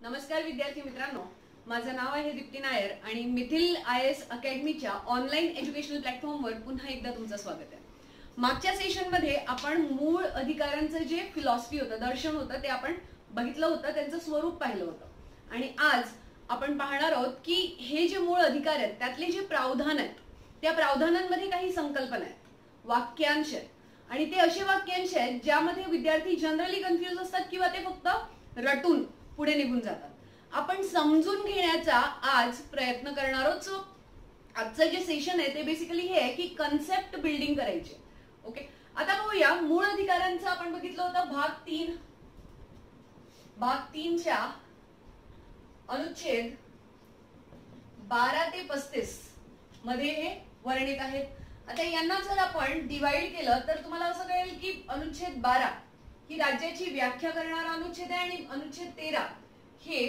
नमस्कार विद्यार्थी मित्रांनो, माझं नाव आहे दीप्ती नायर आणि मिथिल IAS अकॅडमीच्या ऑनलाईन एज्युकेशनल प्लॅटफॉर्मवर पुन्हा एकदा तुमचं स्वागत आहे। मागच्या सेशनमध्ये आपण मूळ अधिकारांचं जे फिलॉसॉफी होतं, दर्शन होतं, ते आपण बघितलं होतं, त्यांचं स्वरूप पाहिलं होतं। आणि आज आपण पाहणार आहोत की हे जे मूळ अधिकार आहेत त्यातले जे प्रावधान आहेत, त्या प्रावधानांमध्ये काही संकल्पना आहेत, वाक्यांश आहेत आणि ते असे वाक्यांश आहेत ज्यामध्ये विद्यार्थी जनरली कन्फ्यूज असतात किंवा ते फक्त रटून पुढे निघून जातात। आपण समजून घेण्याचा आज प्रयत्न करणार आहोत। आजचं जे सेशन आहे ते बेसिकली हे आहे की कन्सेप्ट बिल्डिंग करायचे। ओके, आता बघूया मूळ अधिकारांचं आपण बघितलं होतं भाग 3 च्या अनुच्छेद 12 ते 35 मध्ये हे वर्णित आहेत। आता यांना जर आपण डिवाइड केलं तर तुम्हाला असं कळेल की अनुच्छेद 12 ही राज्याची व्याख्या करणारा अनुच्छेद आहे आणि अनुच्छेद 13 हे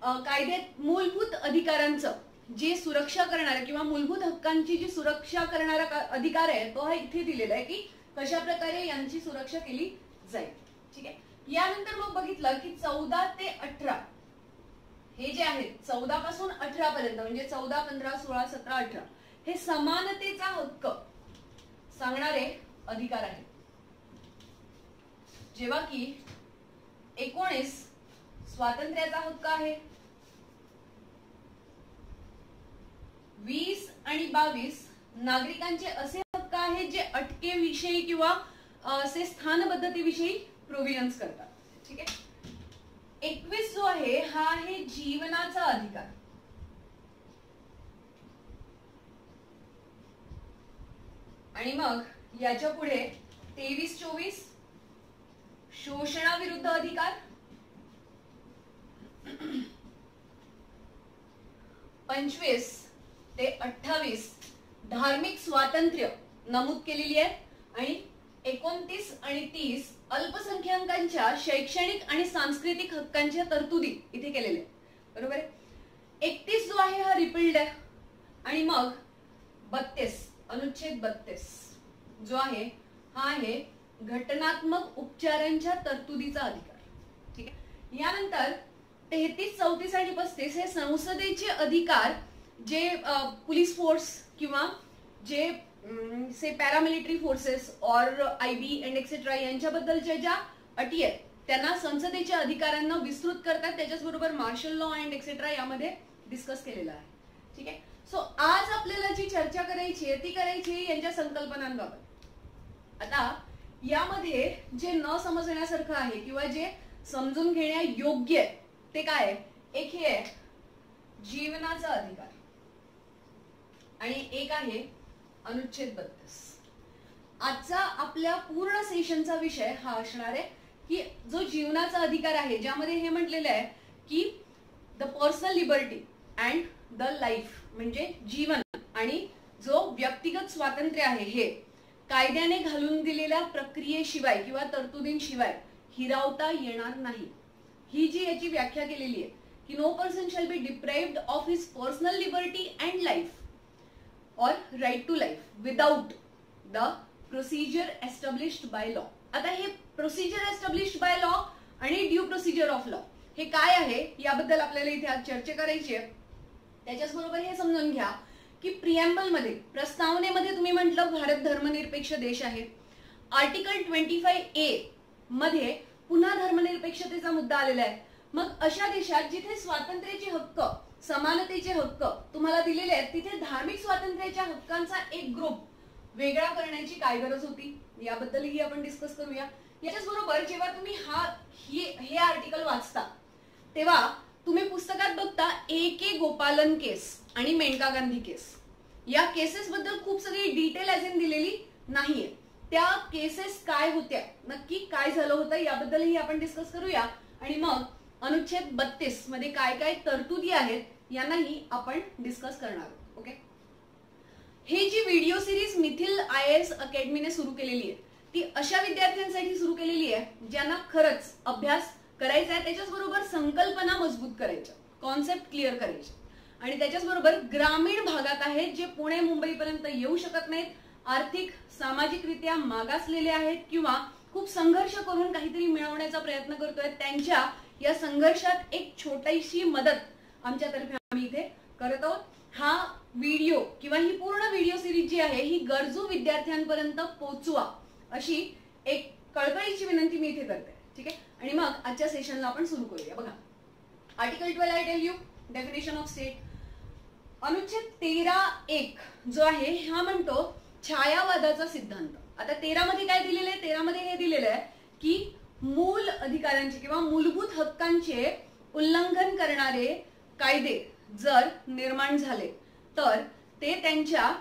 कायद्यात मूलभूत अधिकारांचं जे सुरक्षा करणारा किंवा मूलभूत हक्कांची जी सुरक्षा करणारा अधिकार आहे तो हा इथे दिलेला आहे की कशा प्रकारे यांची सुरक्षा केली जाईल। ठीक आहे, यानंतर मग बघितलं की 14 ते 18 हे जे आहेत 14 पासून 18 पर्यंत म्हणजे 14, 15, 16, 17, 18 हे समानतेचा हक्क सांगणारे अधिकार आहेत। जेव्हा की 19 स्वातंत्र्याचा हक्क आहे, 20 आणि 22 नागरिकांचे असे हक्क आहेत जे अटकेविषयी किंवा असे स्थानबद्धतेविषयी प्रोव्हिजन्स करतात। ठीक आहे, 21 जो आहे हा आहे जीवनाचा अधिकार, आणि मग याच्या पुढे 23-24 शोषणाविरुद्ध अधिकार, 25 ते 28 धार्मिक स्वातंत्र्य नमूद केलेली आहे, आणि 29 आणि 30 अल्पसंख्याकांच्या शैक्षणिक आणि सांस्कृतिक हक्कांच्या तरतुदी इथे केलेल्या आहेत। बरोबर आहे, 31 जो आहे हा रिपील्ड आहे, आणि मग 32 अनुच्छेद 32 जो आहे हा आहे घटनात्मक उपचारांच्या तरतुदीचा अधिकार। ठीक आहे, यानंतर 33, 34 आणि 35 हे संसदेचे अधिकार जे पोलीस फोर्स किंवा जे से पॅरामिलिटरी फोर्सेस और IB एंड एक्सेट्रा यांच्याबद्दलच्या ज्या अटी आहेत त्यांना संसदेच्या अधिकारांना विस्तृत करतात, त्याच्याबरोबर मार्शल लॉ एंड एक्सेट्रा यामध्ये डिस्कस केलेला आहे। ठीक आहे, सो आज आपल्याला जी चर्चा करायची आहे ती करायची यांच्या संकल्पनांबाबत। आता यामध्ये जे न समजण्यासारखं आहे किंवा जे समजून घेण्या योग्य आहे ते काय आहे, एक हे आहे जीवनाचा अधिकार आणि एक आहे अनुच्छेद 32। आजचा आपल्या पूर्ण सेशनचा विषय हा असणार आहे की जो जीवनाचा अधिकार आहे ज्यामध्ये हे म्हटलेलं आहे की the personal liberty and the life म्हणजे जीवन आणि जो व्यक्तिगत स्वातंत्र्य आहे हे कायद्याने घालून दिलेल्या प्रक्रियेशिवाय किंवा तरतुदींशिवाय हिरावता येणार नाही। ही जी याची व्याख्या केलेली आहे की no person shall be deprived of his personal liberty and life और right to life without the procedure established by law. आता हे प्रोसिजर एस्टॅब्लिश्ड बाय लॉ आणि ड्यू प्रोसिजर ऑफ लॉ हे काय आहे याबद्दल आपल्याला इथे आज चर्चा करायची आहे। त्याच्याच बरोबर हे समजून घ्या की प्रिएम्बल मध्ये प्रस्तावनेमध्ये तुम्ही म्हटलं भारत धर्मनिरपेक्ष देश आहे, आर्टिकल 25A मध्ये पुन्हा धर्मनिरपेक्षतेचा मुद्दा आलेला आहे। मग अशा देशात जिथे स्वातंत्र्याचे हक्क, समानतेचे हक्क तुम्हाला दिलेले आहेत तिथे धार्मिक स्वातंत्र्याच्या हक्कांचा एक ग्रुप वेगळा करण्याची काय गरज होती याबद्दलही आपण डिस्कस करूया। याच्याच बरोबर जेव्हा तुम्ही हे आर्टिकल वाचता तेव्हा तुम्ही पुस्तकात बघता AK गोपालन केस आणि मेनका गांधी केस, या केसेस बद्दल खूप सगळी डिटेल अजून दिलेली नाहीये। त्या केसेस काय होत्या, नक्की काय झालं होतं याबद्दलही आपण डिस्कस करूया, आणि मग अनुच्छेद 32 मध्ये काय काय तरतुदी आहेत यांनाही आपण डिस्कस करणार आहोत। ओके, हे जी व्हिडिओ सिरीज मिथिल IAS अकॅडमीने सुरू केलेली आहे ती अशा विद्यार्थ्यांसाठी सुरू केलेली आहे ज्यांना खरंच अभ्यास करायचा आहे, त्याच्याच बरोबर संकल्पना मजबूत करायच्या, कॉन्सेप्ट क्लिअर करायचे, आणि त्याच्याच बरोबर ग्रामीण भागात आहेत जे पुणे मुंबई पर्यंत येऊ शकत नाहीत, आर्थिक सामाजिकरित्या मागासलेले आहेत किंवा खूप संघर्ष करून काहीतरी मिळवण्याचा प्रयत्न करतोय, त्यांच्या या संघर्षात एक छोटीशी मदत आमच्यातर्फे आम्ही इथे करत आहोत. हा व्हिडिओ किंवा ही पूर्ण व्हिडिओ सिरीज जी आहे ही गरजू विद्यार्थ्यांपर्यंत पोहोचवा अशी एक कळकळीची विनंती मी इथे करते. ठीक आहे. आणि मग आजच्या सेशनला आपण सुरू करूया. बघा, article 12 I tell you definition of state. अनुच्छेद 13(1) जो आहे हा म्हणतो छायावादाचा सिद्धांत. आता 13 मध्ये काय दिलेलं आहे? 13 मध्ये हे दिलेलं आहे की मूल अधिकारांचे किंवा मूलभूत हक्कांचे उल्लंघन करणारे कायदे जर निर्माण झाले तर ते त्यांच्या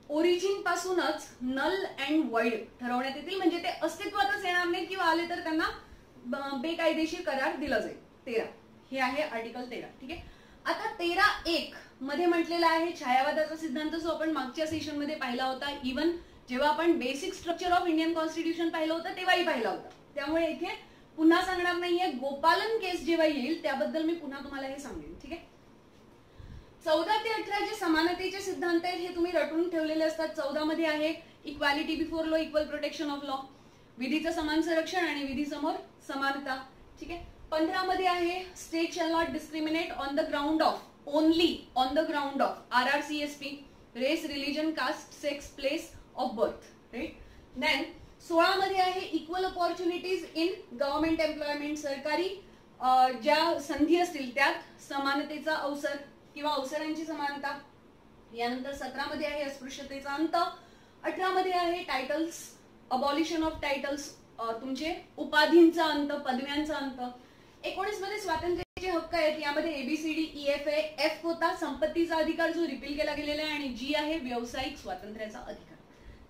ओरिजिन पासूनच नल अँड वॉइड ठरवण्यात येतील. म्हणजे ते अस्तित्वातच येणार नाही किंवा आले तर त्यांना बेकायदेशीर करार दिला जाईल. 13 हे आहे आर्टिकल 13. ठीक आहे. आता 13(1) मध्ये म्हटलेला आहे छायावादाचा सिद्धांत, जो आपण मागच्या सेशन मध्ये पाहिला होता. इव्हन जेव्हा आपण basic structure of Indian constitution पाहिलं होतं तेव्हाही पाहिला होता. त्यामुळे इथे पुन्हा सांगणार नाहीये. गोपालन केस जेव्हा येईल त्याबद्दल मी पुन्हा तुम्हाला हे सांगेन. ठीक आहे. 14 ते 18 जे समानतेचे सिद्धांत आहेत हे तुम्ही रटून ठेवलेले असतात. 14 मध्ये आहे equality before law, equal protection of law, विधीचं समान संरक्षण आणि विधीसमोर समानता. ठीक आहे. 15 मध्ये आहे state shall not discriminate on the ground of, only on the ground of RRCSP, race, religion, caste, sex, place of birth. Right. Then 16 मध्ये आहे equal opportunities in government employment. सरकारी ज्या संधी असतील त्यात समानतेचा अवसर किंवा अवसरांची समानता. यानंतर 17 मध्ये आहे अस्पृश्यतेचा अंत. 18 मध्ये आहे टायटल्स, अबॉलिशन ऑफ टायटल्स, तुमचे उपाधींचा अंत, पदव्यांचा अंत. 19 मध्ये स्वातंत्र्याचे हक्क आहेत. यामध्ये ABCDEF आहे. F होता संपत्तीचा अधिकार जो रिपील केला गेलेला आहे आणि G आहे व्यावसायिक स्वातंत्र्याचा अधिकार.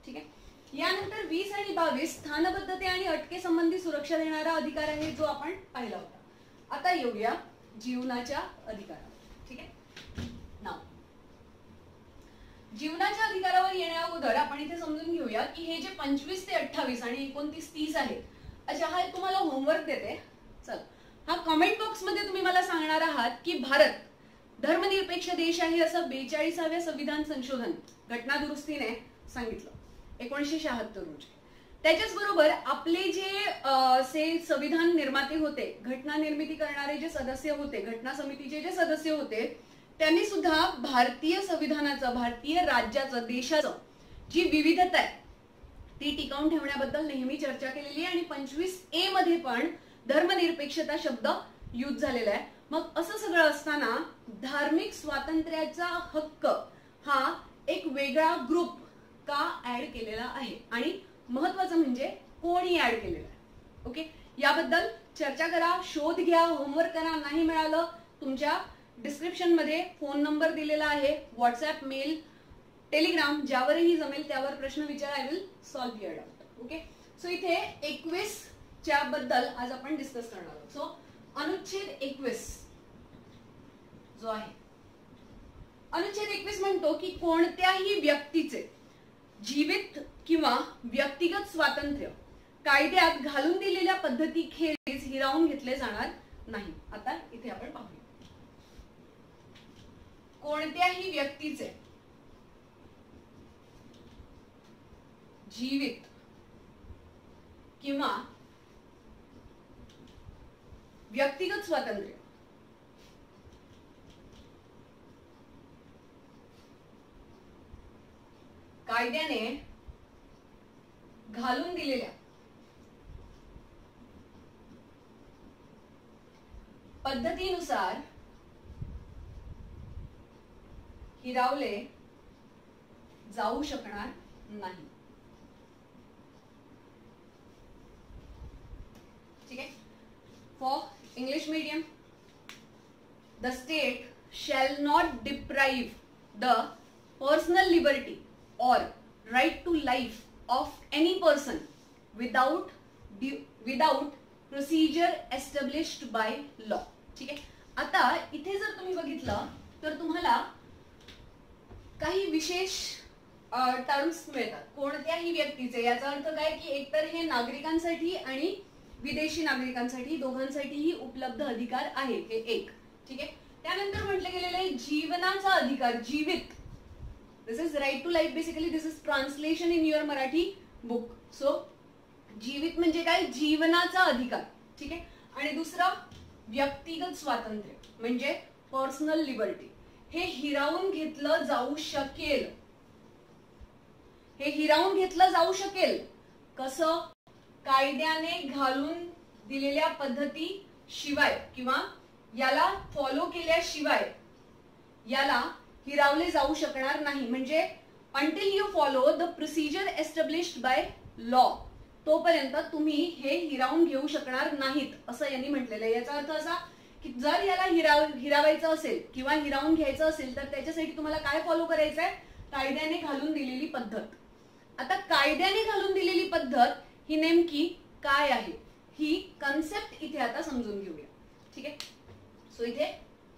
ठीक आहे. यानंतर 20 आणि 22 स्थानबद्धते आणि अटके संबंधी सुरक्षा देणारा अधिकार आहे जो आपण पाहिला होता. आता येऊया जीवनाच्या अधिकारावर. ठीक आहे. नाव जीवनाच्या अधिकारावर येण्या अगोदर आपण इथे समजून घेऊया की हे जे 25 ते 28 आणि 29, 30 आहेत. अच्छा, हा तुम्हाला होमवर्क देते. चल, हा कमेंट बॉक्स मध्ये तुम्ही मला सांगणार आहात की भारत धर्मनिरपेक्ष देश आहे असं 42व्या संविधान संशोधन घटना दुरुस्तीने सांगितलं 1976 रोजी. त्याच्याच बरोबर आपले जे संविधान निर्माते होते, घटना निर्मिती करणारे जे सदस्य होते, घटना समितीचे जे सदस्य होते, त्यांनी सुद्धा भारतीय संविधानाचं, भारतीय राज्याचं, देशाचं जी विविधता आहे ती टिकवून ठेवण्याबद्दल नेहमी चर्चा केलेली आहे. आणि 25A मध्ये पण धर्मनिरपेक्षता शब्द यूज झालेला आहे. मग असं सगळं असताना धार्मिक स्वातंत्र्याचा हक्क हा एक वेगळा ग्रुप का ऍड केलेला आहे आणि महत्वाचं म्हणजे कोणी ऍड केलेला आहे. ओके, याबद्दल चर्चा करा, शोध घ्या, होमवर्क करा. नाही मिळालं तुमच्या डिस्क्रिप्शन मध्ये फोन नंबर दिलेला आहे, व्हॉट्सअप, मेल, टेलिग्राम, ज्यावरही जमेल त्यावर प्रश्न विचारा. I will solve your doubt. Okay. So इथे 21 च्या बद्दल आज आपण डिस्कस करणार आहोत. सो अनुच्छेद 21 जो आहे, अनुच्छेद 21 म्हणतो की कोणत्याही व्यक्तीचे जीवित किंवा व्यक्तिगत स्वातंत्र्य कायद्यात घालून दिलेल्या पद्धतीखेरीज हिरावून घेतले जाणार नाही. आता इथे आपण पाहूया. कोणत्याही व्यक्तीचे जीवित किंवा व्यक्तिगत स्वातंत्र्य कायद्याने घालून दिलेल्या पद्धतीनुसार हिरावले जाऊ शकणार नाही. ठीक आहे. For English medium, the state shall not deprive the personal liberty or right to life of any person without procedure established by law. ठीक आहे. आता इथे जर तुम्ही बघितलं तर तुम्हाला काही विशेष टर्म्स मिळतात. कोणत्याही व्यक्तीचे, याचा अर्थ काय की एकतर हे नागरिकांसाठी आणि विदेशी नागरिकांसाठी दोघांसाठीही उपलब्ध अधिकार आहे, हे एक. ठीक आहे. त्यानंतर म्हटलं गेलेलं आहे जीवनाचा अधिकार, जीवित. This is right to life. Basically, this is translation in your Marathi book. So, जीवित म्हणजे काय? जीवनाचा अधिकार. ठीक आहे. आणि दुसरा व्यक्तिगत स्वातंत्र्य म्हणजे पर्सनल लिबर्टी हे हिरावून घेतलं जाऊ शकेल. हे हिरावून घेतलं जाऊ शकेल कसं? कायद्याने घालून दिलेल्या पद्धती शिवाय किंवा याला फॉलो केल्याशिवाय याला हिरावले जाऊ शकणार नाही. म्हणजे until you follow the procedure established by law, तोपर्यंत तुम्ही हे हिरावून घेऊ शकणार नाहीत असं यांनी म्हटलेलं आहे. याचा अर्थ असा की जर याला हिरावायचं असेल किंवा हिरावून घ्यायचं असेल तर त्याच्यासाठी तुम्हाला काय फॉलो करायचं आहे? कायद्याने घालून दिलेली पद्धत. आता कायद्याने घालून दिलेली पद्धत ही नेमकी काय आहे ही कन्सेप्ट इथे आता समजून घेऊया. ठीक आहे, सो इथे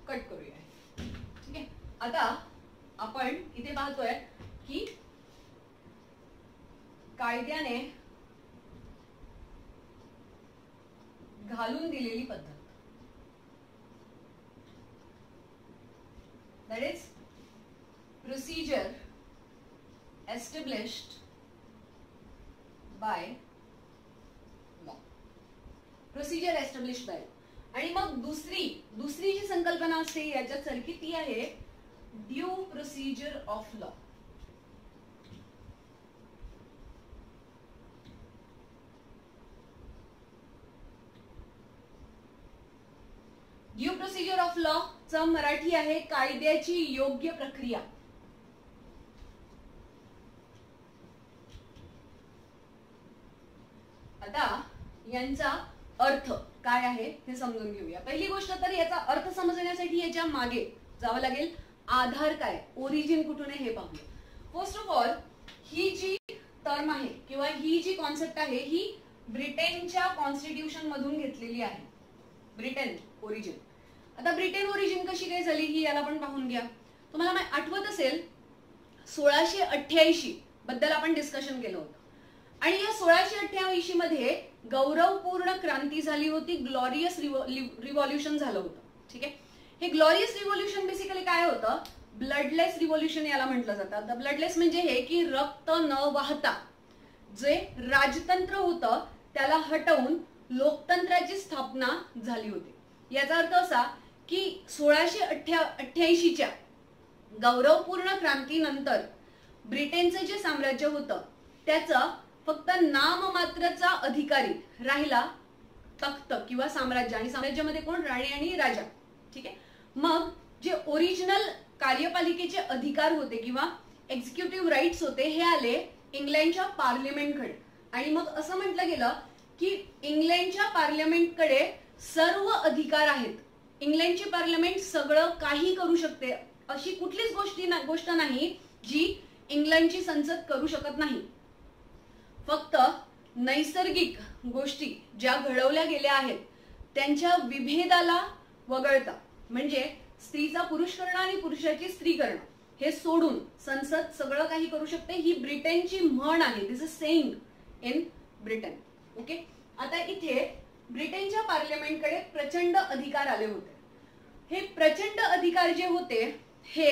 कट करूया. ठीक आहे, आता आपण इथे पाहतोय की कायद्याने घालून दिलेली पद्धत, that is procedure established by law. Procedure established by. आणि मग दुसरी जी संकल्पना असते याच्यात सारखी ती आहे due procedure of law. Due procedure of law चा मराठी आहे कायद्याची योग्य प्रक्रिया. आता यांचा अर्थ काय आहे हे समजून घेऊया. पहिली गोष्ट तर याचा अर्थ समजण्यासाठी याच्या मागे जावं लागेल. आधार काय, ओरिजिन कुठून आहे हे पाहूया. फर्स्ट ऑफ ऑल ही जी टर्म आहे किंवा ही जी कॉन्सेप्ट आहे ही ब्रिटनच्या कॉन्स्टिट्यूशन मधून घेतलेली आहे. Britain origin. आता ब्रिटन ओरिजिन कशी काय झाली ही याला पण पाहून घ्या. तुम्हाला आठवत असेल 1688 बद्दल आपण डिस्कशन केलं होतं आणि या 1688 मध्ये गौरवपूर्ण क्रांती झाली होती. ग्लोरियस रिव्हॉल्युशन झालं होतं. ठीक आहे, हे ग्लोरियस रिव्हॉल्युशन बेसिकली काय होतं? ब्लडलेस रिव्हॉल्युशन याला म्हटलं जातं. आता ब्लडलेस म्हणजे हे की रक्त न वाहता जे राजतंत्र होतं त्याला हटवून लोकतंत्राची स्थापना झाली होती. याचा अर्थ असा की 1688च्या गौरवपूर्ण क्रांतीनंतर ब्रिटनचं जे साम्राज्य होतं त्याचं फक्त नाममात्रचा अधिकारी राहिला तख्त किंवा साम्राज्य. आणि साम्राज्यामध्ये कोण? राणी आणि राजा. ठीक आहे, मग जे ओरिजिनल कार्यपालिकेचे अधिकार होते किंवा एक्झिक्युटिव्ह राईट्स होते हे आले इंग्लंडच्या पार्लिमेंटकडे. आणि मग असं म्हटलं गेलं की इंग्लंडच्या पार्लिमेंटकडे सर्व अधिकार आहेत. इंग्लंडची पार्लिमेंट सगळं काही करू शकते. अशी कुठलीच गोष्ट नाही जी इंग्लंडची संसद करू शकत नाही. फक्त नैसर्गिक गोष्टी ज्या घडवल्या गेल्या आहेत त्यांच्या विभेदाला वगळता म्हणजे स्त्रीचा पुरुष करणं आणि पुरुषाची स्त्री करणं हे सोडून संसद सगळं काही करू शकते. ही ब्रिटनची म्हण आहे. This is saying in Britain. Okay, आता इथे ब्रिटनच्या पार्लिमेंटकडे प्रचंड अधिकार आले होते. हे प्रचंड अधिकार जे होते हे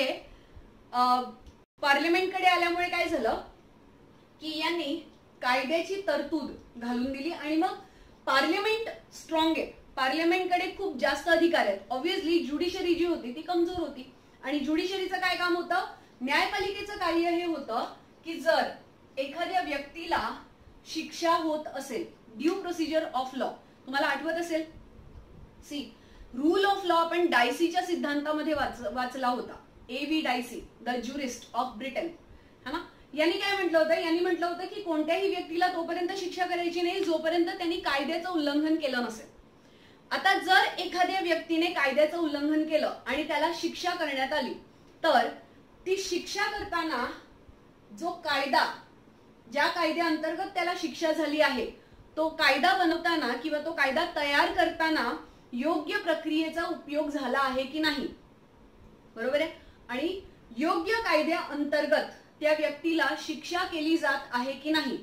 पार्लिमेंटकडे आल्यामुळे काय झालं की यांनी कायद्याची तरतूद घालून दिली आणि मग पार्लिमेंट स्ट्रॉंग आहे. पार्लिमेंटकडे खूप जास्त अधिकार आहेत. ऑब्व्हियसली ज्युडिशरी जी होती ती कमजोर होती आणि ज्युडिशरीचं काय काम होतं? न्यायपालिकेचं कार्य हे होतं की जर एखाद्या व्यक्तीला शिक्षा होत असेल, ड्यू प्रोसिजर ऑफ लॉ तुम्हाला आठवत असेल. सी रूल ऑफ लॉ आपण डायसीच्या सिद्धांतामध्ये वाचला होता. A.V. Dicey the ज्युरिस्ट of Britain, है ना. यांनी काय म्हटलं होतं? यांनी म्हटलं होतं की कोणत्याही व्यक्तीला तोपर्यंत शिक्षा करायची नाही जोपर्यंत त्यांनी कायद्याचं उल्लंघन केलं नसेल. आता जर एखाद्या व्यक्तीने कायद्याचं उल्लंघन केलं आणि त्याला शिक्षा करण्यात आली तर ती शिक्षा करताना जो कायदा, ज्या कायद्याअंतर्गत त्याला शिक्षा झाली आहे तो कायदा बनवताना किंवा तो कायदा तयार करताना योग्य प्रक्रियेचा उपयोग झाला आहे की नाही, बरोबर आहे. आणि योग्य कायद्याअंतर्गत त्या व्यक्तीला शिक्षा केली जात आहे की नाही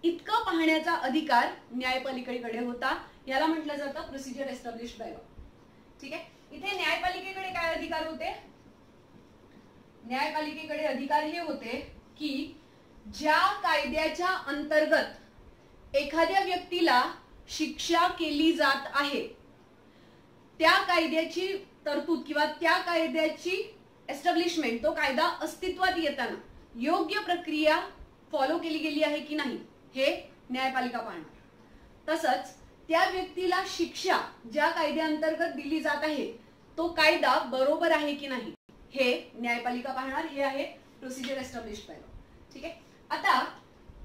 इतकं पाहण्याचा अधिकार न्यायपालिकेकडे होता. याला म्हटलं जातं प्रोसिजर एस्टॅब्लिश्ड बाय लॉ. ठीक आहे, इथे न्यायपालिकेकडे काय अधिकार होते? न्यायपालिकेकडे अधिकार हे होते की ज्या कायद्याच्या अंतर्गत एखाद्या व्यक्तीला शिक्षा केली जात आहे त्या कायद्याची तरतूद किंवा त्या कायद्याची एस्टॅब्लिशमेंट, तो कायदा अस्तित्वात येताना योग्य प्रक्रिया फॉलो केली गेली आहे की नाही हे न्यायपालिका पाहणार. तसंच त्या व्यक्तीला शिक्षा ज्या कायद्याअंतर्गत दिली जात आहे तो कायदा बरोबर आहे की नाही हे न्यायपालिका पाहणार. हे आहे प्रोसिजर एस्टॅब्लिश्ड बाय लॉ. ठीक आहे. आता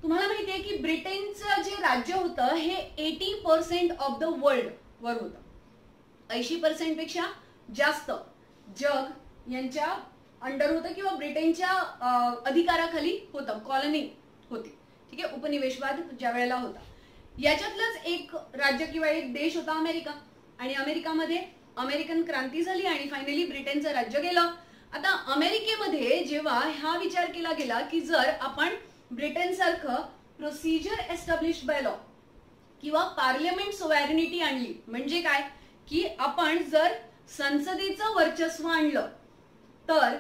तुम्हाला माहिती आहे की ब्रिटनचं जे राज्य होतं हे 80% ऑफ द वर्ल्ड वर होतं. 80% पेक्षा जास्त जग यांच्या अंडर होतं किंवा ब्रिटनच्या अधिकाराखाली होतं, कॉलनी होती. ठीक आहे. उपनिवेशवाद ज्या वेळेला होता. याच्यातलंच एक राज्य किंवा एक देश होता अमेरिका, आणि अमेरिकामध्ये अमेरिकन क्रांती झाली आणि फायनली ब्रिटनचं राज्य गेलं. आता अमेरिकेमध्ये जेव्हा हा विचार केला गेला की जर आपण ब्रिटन सारखं प्रोसिजर एस्टॅब्लिश्ड बाय लॉ किंवा पार्लिमेंट सोव्हॅरिनिटी आणली, म्हणजे काय की आपण जर संसदेचं वर्चस्व आणलं तर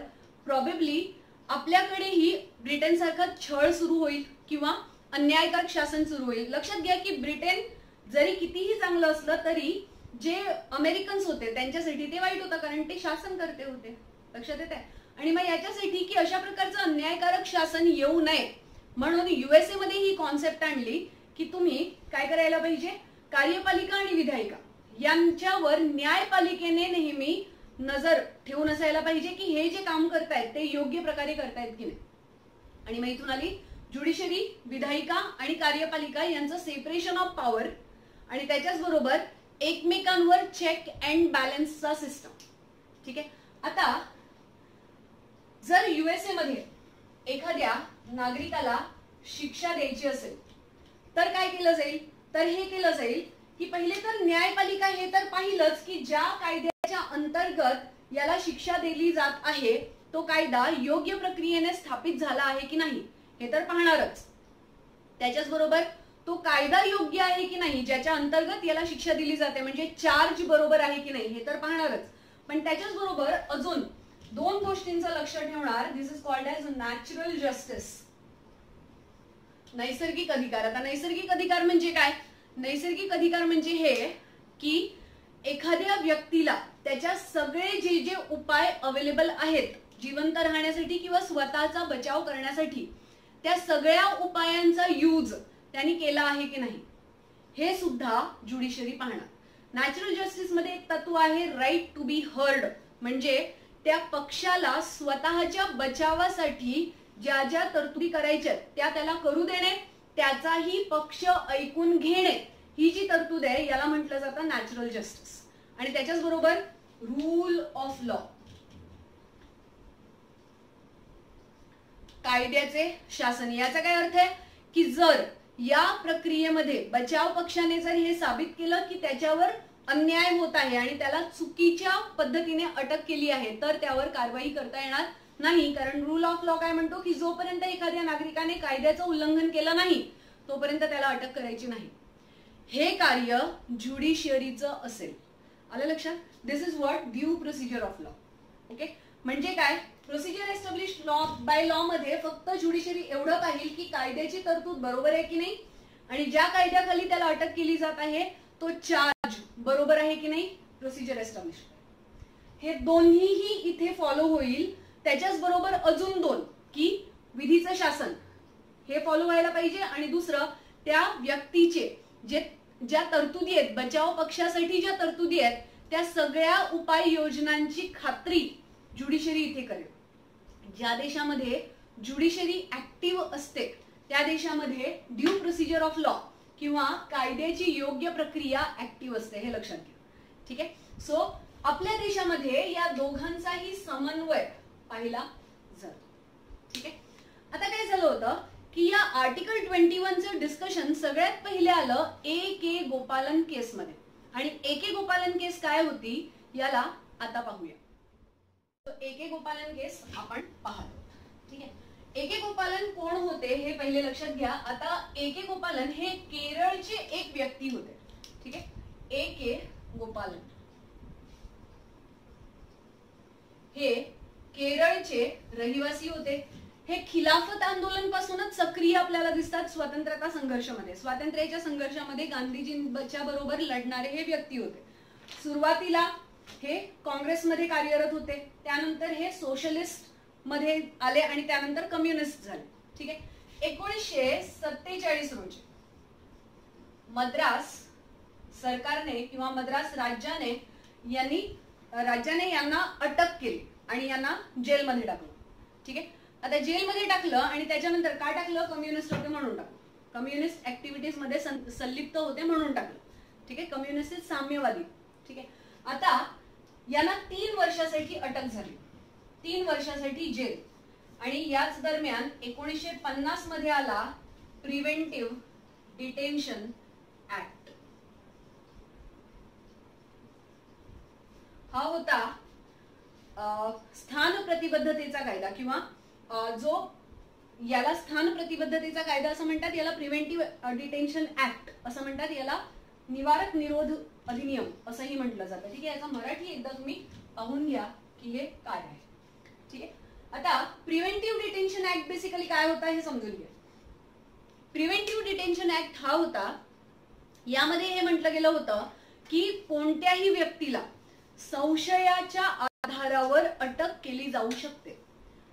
प्रॉबेबली आपल्याकडेही ब्रिटन सारखा छळ सुरू होईल किंवा अन्यायकारक शासन सुरू होईल. लक्षात घ्या की ब्रिटन जरी कितीही चांगलं असलं तरी जे अमेरिकन्स होते त्यांच्यासाठी ते वाईट होतं, कारण ते शासन करते होते. लक्षात येते. आणि मग याच्यासाठी की अशा प्रकारचं अन्यायकारक शासन येऊ नये म्हणून युएसए मध्ये ही कॉन्सेप्ट आणली की तुम्ही काय करायला पाहिजे, कार्यपालिका आणि विधायिका यांच्यावर न्यायपालिकेने नेहमी नजर ठेवून असायला पाहिजे की हे जे काम करतायत ते योग्य प्रकारे करतायत की नाही. आणि मग इथून आली ज्युडिशरी, विधायिका आणि कार्यपालिका यांचं सेपरेशन ऑफ पॉवर आणि त्याच्याच बरोबर एकमेकांवर चेक अँड बॅलन्सचा सिस्टम. ठीक आहे. आता जर युएसए मध्ये एखाद्या नागरिकाला शिक्षा द्यायची असेल तर काय केलं जाईल, तर हे केलं जाईल की पहिले तर न्यायपालिका हे तर पाहिलंच की ज्या कायद्याच्या अंतर्गत याला शिक्षा दिली जात आहे तो कायदा योग्य प्रक्रियेने स्थापित झाला आहे की नाही हे तर पाहणारच. त्याच्याच बरोबर तो कायदा योग्य आहे की नाही ज्याच्या अंतर्गत याला शिक्षा दिली जाते, म्हणजे चार्ज बरोबर आहे की नाही हे तर पाहणारच. पण त्याच्याच बरोबर अजून दोन गोष्टींचं लक्ष ठेवणार. This is called as natural justice, नैसर्गिक अधिकार. आता नैसर्गिक अधिकार म्हणजे काय, नैसर्गिक अधिकार म्हणजे हे की एखाद्या व्यक्तीला त्याच्या सगळे जे जे उपाय अवेलेबल आहेत जिवंत राहण्यासाठी किंवा स्वतःचा बचाव करण्यासाठी त्या सगळ्या उपायांचा यूज त्यांनी केला आहे की नाही हे सुद्धा ज्युडिशरी पाहणार. नॅचरल जस्टिस मध्ये एक तत्व आहे राईट टू बी हर्ड, म्हणजे त्या पक्षाला स्वतःच्या बचावासाठी ज्या ज्या तरतुदी करायच्या त्या त्याला करू देणे, त्याचाही पक्ष ऐकून घेणे, ही जी तरतूद आहे याला म्हटलं जातं नॅचरल जस्टिस. आणि त्याच्याच बरोबर रूल ऑफ लॉ, कायद्याचे शासन. याचा काय अर्थ आहे की जर या प्रक्रियेमध्ये बचाव पक्षाने जर हे साबित केलं की त्याच्यावर अन्याय होत आहे आणि त्याला चुकीच्या पद्धतीने अटक केली आहे तर त्यावर कारवाई करता येणार नाही. कारण रूल ऑफ लॉ काय म्हणतो की जोपर्यंत एखाद्या नागरिकाने कायद्याचं उल्लंघन केलं नाही तोपर्यंत त्याला अटक करायची नाही. हे कार्य ज्युडिशरीचं असेल. आलं लक्षात. This is what due procedure of law. Okay. म्हणजे काय, procedure established law by law मध्ये फक्त ज्युडिशरी एवढं पाहिल की कायद्याची तरतूद बरोबर आहे की नाही आणि ज्या कायद्याखाली त्याला अटक केली जात आहे तो चार्ज बरोबर आहे की नाही, प्रोसिजर एस्टॅब्लिश्ड. हे दोन्हीही इथे फॉलो होईल. त्याच्याच बरोबर अजून दोन की विधीचं शासन हे फॉलो व्हायला पाहिजे आणि दुसरं त्या व्यक्तीचे जे ज्या तरतुदी आहेत बचाव पक्षासाठी ज्या तरतुदी आहेत त्या सगळ्या उपाययोजनांची खात्री ज्युडिशरी इथे करेल. ज्या देशामध्ये ज्युडिशरी ऍक्टिव्ह असते त्या देशामध्ये ड्यू प्रोसिजर ऑफ लॉ किंवा कायद्याची योग्य प्रक्रिया ऍक्टिव्ह असते, हे लक्षात घ्या. ठीक आहे. सो आपल्या देशामध्ये या दोघांचाही समन्वय पाहिला जातो. ठीक आहे. आता काय झालं होतं की या आर्टिकल 21चं डिस्कशन सगळ्यात पहिले आलं A.K. गोपालन केस मध्ये. आणि A.K. गोपालन केस काय होती याला आता पाहूया. A.K. गोपालन केस आपण पाहतो. ठीक आहे. A.K. गोपालन कोण होते हे पहिले लक्षात घ्या. आता A.K. गोपालन हे केरळचे एक व्यक्ती होते. ठीक आहे. A.K. गोपालन हे केरळचे रहिवासी होते. हे खिलाफत आंदोलन पासूनच सक्रिय आपल्याला दिसतात स्वतंत्रता संघर्षामध्ये. स्वातंत्र्याच्या संघर्षामध्ये गांधीजींच्या बरोबर लढणारे हे व्यक्ती होते. सुरुवातीला हे काँग्रेसमध्ये कार्यरत होते, त्यानंतर हे सोशलिस्ट मध्ये आले आणि त्यानंतर कम्युनिस्ट झाले. ठीक आहे. 1947 रोजी मद्रास सरकारने किंवा मद्रास राज्याने यांना अटक केली आणि यांना जेलमध्ये टाकलं. ठीक आहे. आता जेलमध्ये टाकलं आणि त्याच्यानंतर काय टाकलं, कम्युनिस्ट होते म्हणून टाकलं, कम्युनिस्ट ऍक्टिव्हिटीज मध्ये संलिप्त होते म्हणून टाकलं. ठीक आहे. कम्युनिस्ट साम्यवादी. ठीक आहे. आता यांना 3 वर्षासाठी अटक झाली, 3 वर्षासाठी जेल. आणि याच दरम्यान 1950 मध्ये आला प्रिव्हेंटिव्ह डिटेन्शन ऍक्ट. हा होता स्थान प्रतिबद्धतेचा कायदा किंवा जो याला स्थान प्रतिबद्धतेचा कायदा असं म्हणतात, याला प्रिव्हेंटिव्ह डिटेन्शन ऍक्ट असं म्हणतात, याला निवारक निरोध अधिनियम असंही म्हटलं जातं. ठीक आहे. याचा मराठी एकदा तुम्ही पाहून घ्या की हे काय आहे. ठीक आहे. आता प्रिव्हेंटिव्ह डिटेन्शन ऍक्ट बेसिकली काय होता हे समजून घ्या. प्रिव्हेंटिव्ह डिटेन्शन ऍक्ट हा होता, यामध्ये हे म्हटलं गेलं होतं की कोणत्याही व्यक्तीला संशयाच्या आधारावर अटक केली जाऊ शकते.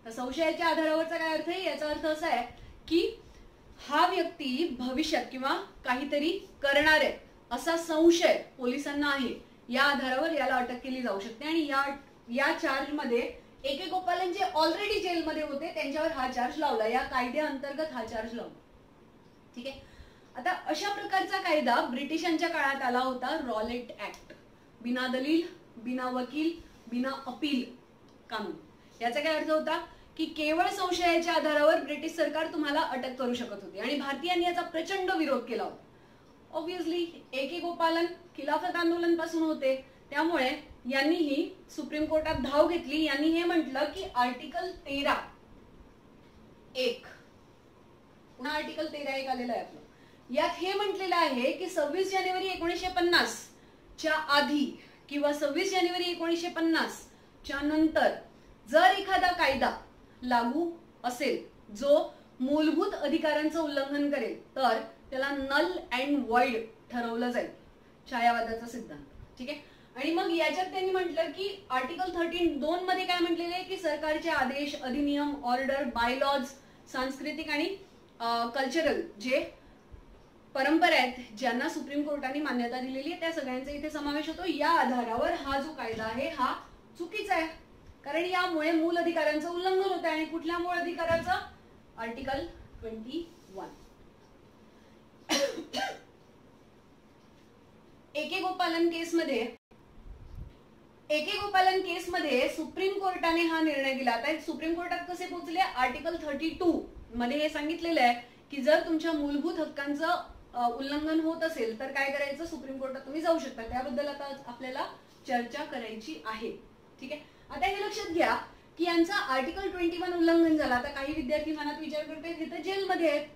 तर संशयाच्या आधारावरचा काय अर्थ आहे, याचा अर्थ असा आहे की हा व्यक्ती भविष्यात किंवा काहीतरी करणार आहे असा संशय पोलिसांना आहे, या आधारावर याला अटक केली जाऊ शकते. आणि या चार्ज मध्ये ए के गोपालन जे ऑलरेडी जेलमध्ये होते त्यांच्यावर हा चार्ज लावला, या कायद्याअंतर्गत हा चार्ज लावला. ठीक आहे. आता अशा प्रकारचा कायदा ब्रिटिशांच्या काळात आला होता, रॉलेट ऍक्ट. बिना दलील, बिना वकील, बिना अपील कानून. याचा काय अर्थ होता की केवळ संशयाच्या आधारावर ब्रिटिश सरकार तुम्हाला अटक करू शकत होते आणि भारतीयांनी याचा प्रचंड विरोध केला होता. ऑब्व्हियसली ए के गोपालन खिलाफत आंदोलन पासून होते, त्यामुळे यांनीही सुप्रीम कोर्टात धाव घेतली. यांनी हे म्हटलं की आर्टिकल 13(1) पुन्हा आर्टिकल 13(1) आलेलं आहे आपलं. यात हे म्हटलेलं आहे की 26 जानेवारी 1950 च्या आधी किंवा 26 जानेवारी 1950 च्या नंतर जर एखादा कायदा लागू असेल जो मूलभूत अधिकारांचं उल्लंघन करेल तर त्याला नल अँड वॉइड ठरवलं जाईल, छायावादाचा सिद्धांत. ठीक आहे. आणि मग याच्यात त्यांनी म्हटलं की आर्टिकल 13(2) मध्ये काय म्हटलेलं आहे की सरकारचे आदेश, अधिनियम, ऑर्डर, बायलॉज, सांस्कृतिक आणि कल्चरल जे परंपरा आहेत ज्यांना सुप्रीम कोर्टाने मान्यता दिलेली आहे त्या सगळ्यांचा इथे समावेश होतो. या आधारावर हा जो कायदा आहे हा चुकीचा आहे, कारण यामुळे मूल अधिकारांचं उल्लंघन होत आहे. आणि कुठल्या मूळ अधिकाराचं, आर्टिकल 21. ए के गोपालन केसमध्ये सुप्रीम कोर्टाने हा निर्णय दिला. आता सुप्रीम कोर्टात कसे पोहोचले, आर्टिकल 32 मध्ये हे सांगितलेलं आहे की जर तुमच्या मूलभूत हक्कांचं उल्लंघन होत असेल तर काय करायचं, सुप्रीम कोर्टात तुम्ही जाऊ शकता. त्याबद्दल आता आपल्याला चर्चा करायची आहे. ठीक आहे. आता हे लक्षात घ्या की यांचा आर्टिकल 21 उल्लंघन झाला. आता काही विद्यार्थी मनात विचार करतात हे तर जेलमध्ये आहेत,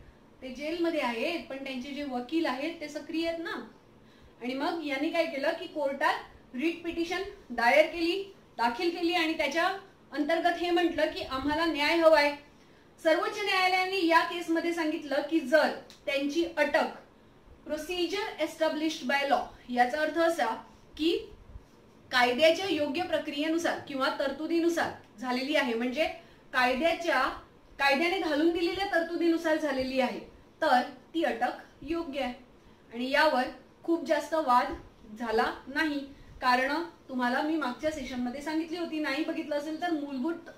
ते जेलमध्ये आहेत पण त्यांचे जे वकील आहेत ते सक्रिय आहेत ना. आणि मग यांनी काय केलं की कोर्टात रिट पिटिशन दाखल केली आणि त्याच्या अंतर्गत हे म्हटलं की आम्हाला न्याय हवाय. सर्वोच्च न्यायालयाने या केसमध्ये सांगितलं की जर त्यांची अटक प्रोसिजर एस्टॅब्लिश्ड बाय लॉ, याचा अर्थ असा की कायद्याच्या योग्य प्रक्रियेनुसार किंवा तरतुदीनुसार झालेली आहे, म्हणजे कायद्याने घालून दिलेल्या तरतुदीनुसार झालेली आहे, तर ती अटक योग्य आहे. आणि यावर खूप जास्त वाद झाला नाही, कारण तुम्हाला मी मागच्या सेशनमध्ये सांगितली होती, नाही बघितलं असेल तर मूलभूत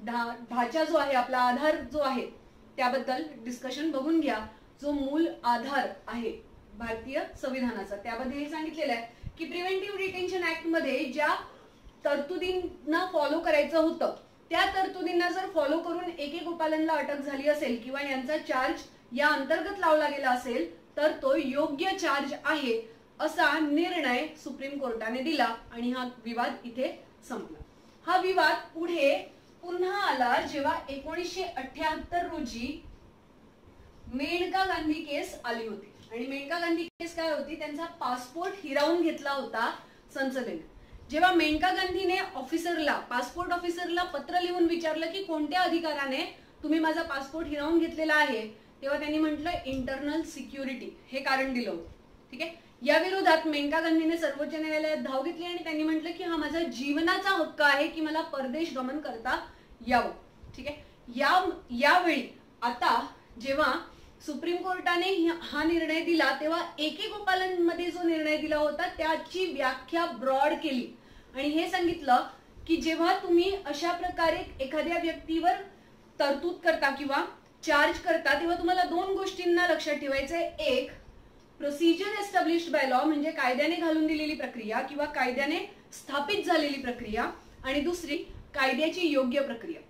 ढाचा जो आहे आपला, आधार जो आहे त्याबद्दल डिस्कशन बघून घ्या. जो मूल आधार आहे भारतीय संविधानाचा त्यामध्ये हे सांगितलेलं आहे की प्रिव्हेंटिव्ह डिटेन्शन ऍक्ट मध्ये ज्या तरतुदींना फॉलो करायचं होतं त्या तरतुदींना जर फॉलो करून ए के गोपालनला अटक झाली असेल किंवा यांचा चार्ज या अंतर्गत लावला गेला असेल तर तो योग्य चार्ज आहे असा निर्णय सुप्रीम कोर्टाने दिला आणि हा विवाद इथे संपला. हा विवाद पुढे पुन्हा आला जेव्हा 1978 रोजी मेनका गांधी केस आली होती. आणि मेनका गांधी केस काय होती, त्यांचा पासपोर्ट हिरावून घेतला होता संसदेने. जेव्हा मेनका गांधीने पासपोर्ट ऑफिसरला पत्र लिहून विचारलं की कोणत्या अधिकाराने तुम्ही माझा पासपोर्ट हिरावून घेतलेला आहे, तेव्हा त्यांनी म्हटलं इंटरनल सिक्युरिटी हे कारण दिलं होतं. ठीक आहे. या विरोधात मेनका गांधीने सर्वोच्च न्यायालयात धाव घेतली आणि त्यांनी म्हटलं की हा माझा जीवनाचा हक्क आहे की मला परदेश गमन करता यावं. ठीक आहे. यावेळी आता जेव्हा सुप्रीम कोर्टाने हा निर्णय दिला तेव्हा A.K. गोपालन मध्ये जो निर्णय दिला होता त्याची व्याख्या ब्रॉड केली आणि हे सांगितलं की जेव्हा तुम्ही अशा प्रकारे एखाद्या व्यक्तीवर तरतूद करता किंवा चार्ज करता तेव्हा तुम्हाला दोन गोष्टींना लक्षात ठेवायचंय. एक, प्रोसिजर एस्टॅब्लिश्ड बाय लॉ म्हणजे कायद्याने घालून दिलेली प्रक्रिया किंवा कायद्याने स्थापित झालेली प्रक्रिया, आणि दुसरी कायद्याची योग्य प्रक्रिया.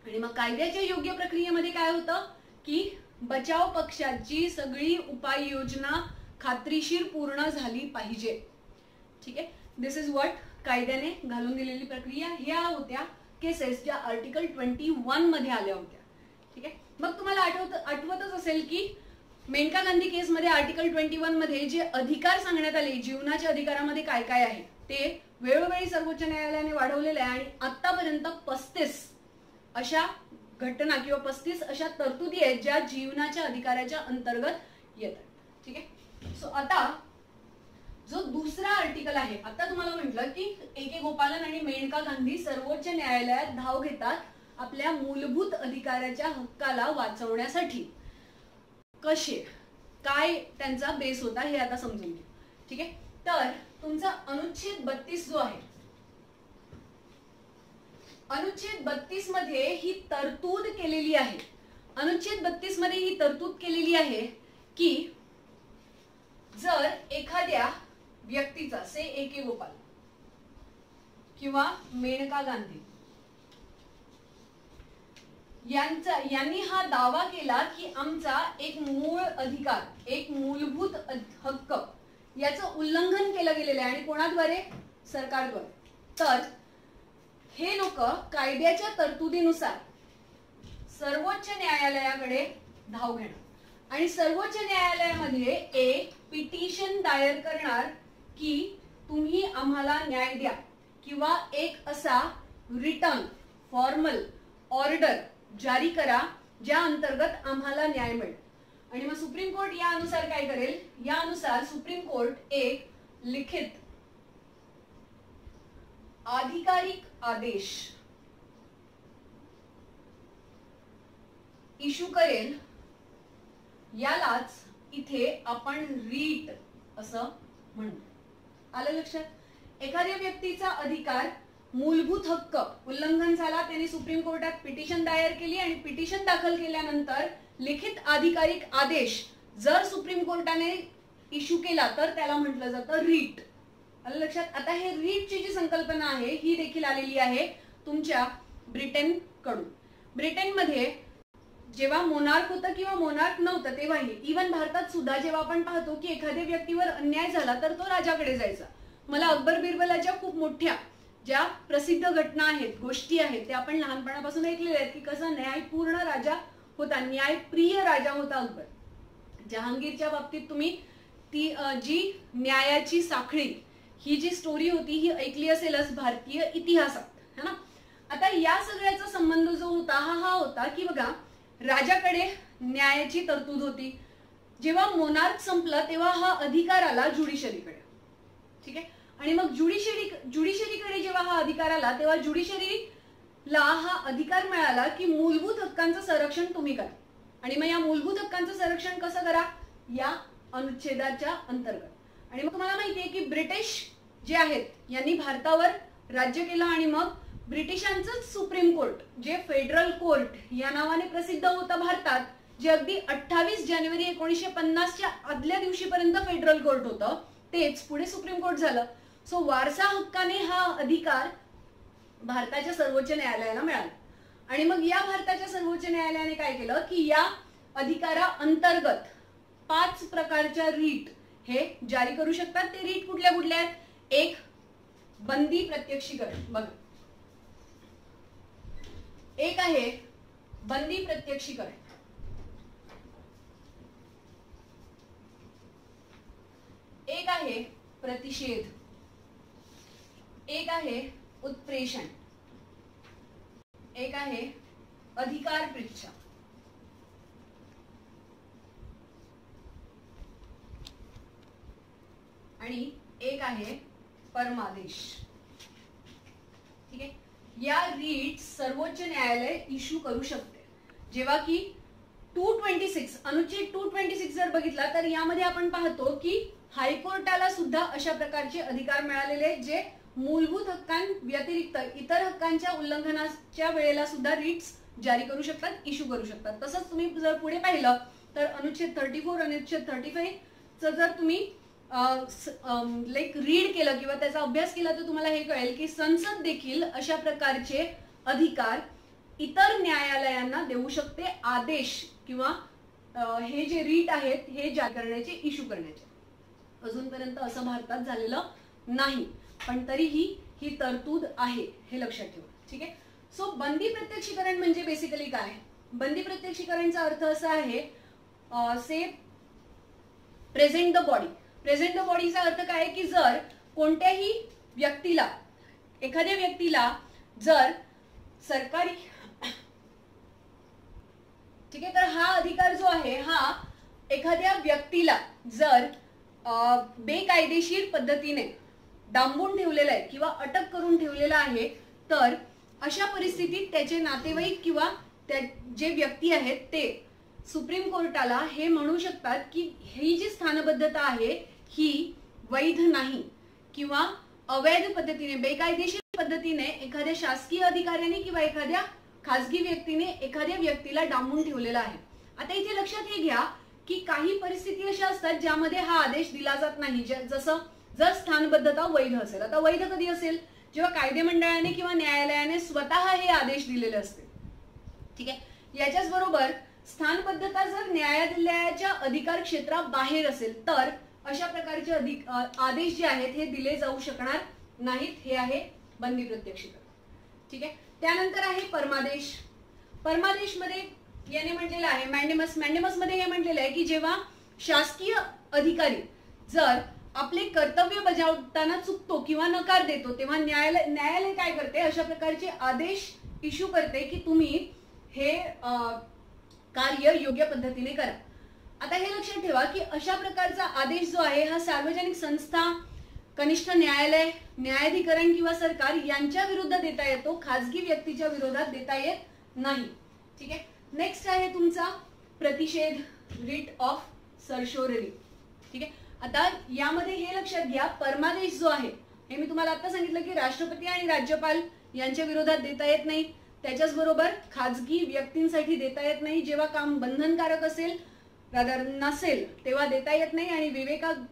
आणि मग कायद्याच्या योग्य प्रक्रियेमध्ये काय होतं की बचाव पक्षाची सगळी उपाययोजना खात्रीशीर पूर्ण झाली पाहिजे. ठीक आहे. दिस इज व्हॉट कायद्याने घालून दिलेली प्रक्रिया. ह्या होत्या केसेस ज्या आर्टिकल 21 मध्ये आल्या होत्या. ठीक आहे. मग तुम्हाला आठवतच असेल की मेनका गांधी केसमध्ये आर्टिकल 21 मध्ये जे अधिकार सांगण्यात आले जीवनाच्या अधिकारामध्ये काय काय आहे ते वेळोवेळी सर्वोच्च न्यायालयाने वाढवलेले आहे आणि आतापर्यंत 35 अशा घटना किंवा 35 अशा तरतुदी आहेत ज्या जीवनाच्या अधिकाराच्या अंतर्गत येतात. ठीक आहे. सो आता जो दुसरा आर्टिकल आहे, आता तुम्हाला म्हटलं की A.K. गोपालन आणि मेनका गांधी सर्वोच्च न्यायालयात धाव घेतात आपल्या मूलभूत अधिकाराच्या हक्काला वाचवण्यासाठी. कसे, काय त्यांचा बेस होता हे आता समजून घ्या. ठीक आहे. तर तुमचा अनुच्छेद 32 जो आहे, अनुच्छेद 32 मध्ये ही तरतूद केलेली आहे. अनुच्छेद 32 मध्ये ही तरतूद केलेली आहे की जर एखाद्या व्यक्तीचा से A.K. गोपाल किंवा मेनका गांधी यांनी हा दावा केला की आमचा एक मूळ अधिकार, एक मूलभूत हक्क याचं उल्लंघन केलं गेलेलं आहे आणि कोणाद्वारे? सरकारद्वारे. तर हे लोक कायद्याच्या तरतुदीनुसार सर्वोच्च न्यायालयाकडे धाव घेणार आणि सर्वोच्च न्यायालयामध्ये एक पिटिशन दायर करणार की तुम्ही आम्हाला न्याय द्या किंवा एक असा रिटर्न फॉर्मल ऑर्डर जारी करा ज्या अंतर्गत आम्हाला न्याय मिळेल. आणि मग सुप्रीम कोर्ट या अनुसार काय करेल? या अनुसार सुप्रीम कोर्ट एक लिखित आधिकारिक आदेश इश्यू करेल. यालाच इथे आपण रीट असं म्हणतो. आलं लक्षात? एखाद्या व्यक्तीचा अधिकार, मूलभूत हक्क उल्लंघन झाला, त्यांनी सुप्रीम कोर्टात पिटिशन दायर केली आणि पिटिशन दाखल केल्यानंतर लिखित अधिकारिक आदेश जर सुप्रीम कोर्टाने इश्यू केला तर त्याला म्हटलं जातं रीट. आलं लक्षात? आता हे रीटची जी संकल्पना आहे ही देखील आलेली आहे तुमच्या ब्रिटन कडून. ब्रिटनमध्ये जेव्हा मोनार्क होतं किंवा मोनार्क नव्हतं तेव्हाही, इव्हन भारतात सुद्धा जेव्हा आपण पाहतो की एखाद्या व्यक्तीवर अन्याय झाला तर तो राजाकडे जायचा. मला अकबर बिरबलाच्या खूप मोठ्या ज्या प्रसिद्ध घटना आहेत, गोष्टी आहेत, त्या आपण लहानपणापासून ऐकलेल्या आहेत की कसा न्यायपूर्ण राजा होता, न्यायप्रिय राजा होता अकबर. जहांगीरच्या बाबतीत तुम्ही ती जी न्यायाची साखळी ही जी स्टोरी होती ही ऐकली असेलच भारतीय इतिहासात, है ना. आता या सगळ्याचा संबंध जो होता हा होता की बघा, राजाकडे न्यायाची तरतूद होती. जेव्हा मोनार्क संपला तेव्हा हा अधिकार आला ज्युडिशरीकडे. ठीक आहे. आणि मग ज्युडिशरीकडे जेव्हा हा अधिकार आला तेव्हा ज्युडिशरीला हा अधिकार मिळाला की मूलभूत हक्कांचं संरक्षण तुम्ही करा. आणि मग या मूलभूत हक्कांचं संरक्षण कसं करा? या अनुच्छेदाच्या अंतर्गत. आणि मग तुम्हाला माहितीये की ब्रिटिश जे आहेत यांनी भारतावर राज्य केलं आणि मग ब्रिटिशांचं सुप्रीम कोर्ट जे फेडरल कोर्ट या नावाने प्रसिद्ध होतं भारतात, जे अगदी 28 जानेवारी 1950च्या आदल्या दिवशीपर्यंत फेडरल कोर्ट होतं, तेच पुढे सुप्रीम कोर्ट झालं. सो वारसा हक्काने हा अधिकार भारताच्या सर्वोच्च न्यायालयाला मिळाला. आणि मग या भारताच्या सर्वोच्च न्यायालयाने काय केलं की या अधिकारा अंतर्गत 5 प्रकारच्या रीट हे जारी करू शकतात. ते रीट कुठल्या कुठल्या आहेत? एक, बंदी प्रत्यक्षीकरण. बघा, एक आहे बंदी प्रत्यक्षीकरण, एक आहे प्रतिषेध, एक आहे उत्प्रेषण, एक आहे अधिकार पृच्छा, आणि एक आहे परमादेश. ठीक आहे. या रीट सर्वोच्च न्यायालय इश्यू करू शकते. जेव्हा की 226 अनुच्छेद 226 जर बघितला तर यामध्ये आपण पाहतो की हायकोर्टाला सुद्धा अशा प्रकारचे अधिकार मिळालेले आहेत जे मूलभूत हक्कांव्यतिरिक्त इतर हक्कांच्या उल्लंघनाच्या वेळेला सुद्धा रीट्स जारी करू शकतात, इश्यू करू शकतात. तसंच तुम्ही जर पुढे पाहिलं तर अनुच्छेद 34 अनुच्छेद 35 च जर तुम्ही लाईक रीड केलं किंवा त्याचा अभ्यास केला तर तुम्हाला हे कळेल की संसद देखील अशा प्रकारचे अधिकार इतर न्यायालयांना देऊ शकते, आदेश किंवा हे जे रीट आहेत हे जारी करण्याचे, इश्यू करण्याचे. अजूनपर्यंत असं भारतात झालेलं नाही, पण तरीही ही तरतूद आहे, हे लक्षात ठेवा. ठीक आहे. सो बंदी प्रत्यक्षीकरण म्हणजे बेसिकली काय? बंदी प्रत्यक्षीकरणचा अर्थ असा आहे say present the body. Present the बॉडीचा अर्थ काय की जर कोणत्याही व्यक्तीला, एखाद्या व्यक्तीला जर सरकारी, ठीक आहे, तर हा अधिकार जो आहे हा एखाद्या व्यक्तीला जर बेकायदेशीर पद्धतीने डांबून ठेवलेला आहे किंवा अटक करून ठेवलेला आहे तर अशा परिस्थितीत त्याचे नातेवाईक किंवा जे व्यक्ती आहेत ते सुप्रीम कोर्टाला हे म्हणू शकतात की ही जी स्थानबद्धता आहे ही वैध नाही किंवा अवैध पद्धतीने, बेकायदेशीर पद्धतीने एखाद्या शासकीय अधिकाऱ्याने किंवा एखाद्या खासगी व्यक्तीने एखाद्या व्यक्तीला डांबून ठेवलेला आहे. आता इथे लक्षात हे घ्या की काही परिस्थिती अशा असतात ज्यामध्ये हा आदेश दिला जात नाही, जसं जर स्थानबद्धता वैध असेल. आता वैध कधी असेल? जेव्हा कायदे मंडळाने किंवा न्यायालयाने स्वतः हे आदेश दिलेले असते. ठीक आहे. याच्याच बरोबर स्थानबद्धता जर न्यायालयाच्या अधिकार क्षेत्राबाहेर असेल तर अशा प्रकारचे आदेश जे आहेत हे दिले जाऊ शकणार नाहीत. हे आहे बंदी प्रत्यक्षीकरण. ठीक आहे. त्यानंतर आहे परमादेश. परमादेश मध्ये याने म्हटलेलं आहे मॅन्डेमस. मॅन्डेमस मध्ये हे म्हटलेलं आहे की जेव्हा शासकीय अधिकारी जर आपले कर्तव्य बजावताना चुकतो किंवा नकार देतो तेव्हा न्यायालय काय करते, अशा प्रकारचे आदेश इश्यू करते की तुम्ही हे कार्य योग्य पद्धतीने करा. आता हे लक्षात ठेवा की अशा प्रकारचा आदेश जो आहे हा सार्वजनिक संस्था, कनिष्ठ न्यायालय, न्यायाधिकरण किंवा सरकार यांच्या विरुद्ध देता येतो, खासगी व्यक्तीच्या विरोधात देता येत नाही. ठीक आहे. नेक्स्ट आहे तुमचा प्रतिषेध, रिट ऑफ सर्शोररी. ठीक आहे. आता यामध्ये हे लक्षात घ्या परमादेश जो आहे हे मी तुम्हाला आता सांगितलं की राष्ट्रपती आणि राज्यपाल यांच्या विरोधात देता येत नाही. त्याच्याच बरोबर खाजगी व्यक्तींसाठी देता येत नाही. जेव्हा काम बंधनकारक असेल नसेल तेव्हा देता येत नाही आणि